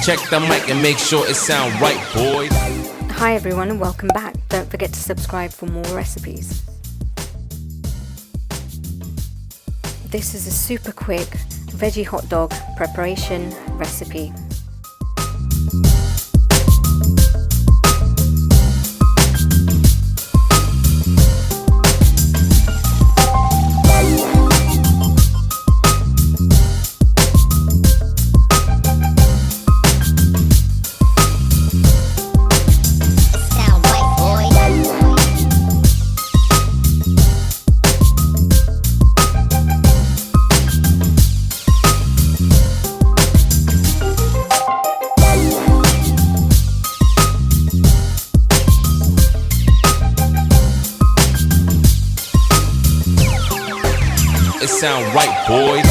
Check the mic and make sure it sound right, boys. Hi everyone and welcome back. Don't forget to subscribe for more recipes. This is a super quick veggie hot dog preparation recipe. It sound right, boys.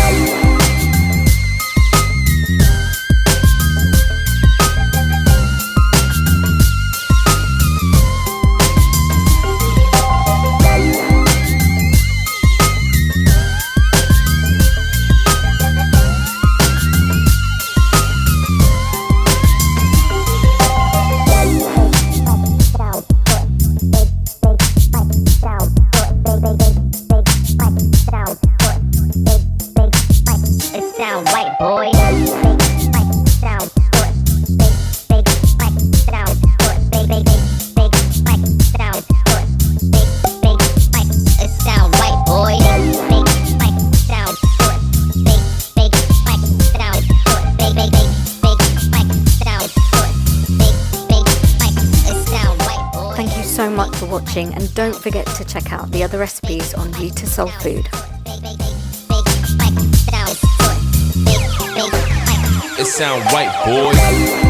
Thank you so much for watching, and don't forget to check out the other recipes on Reeta Soul Food. It sound right, boys.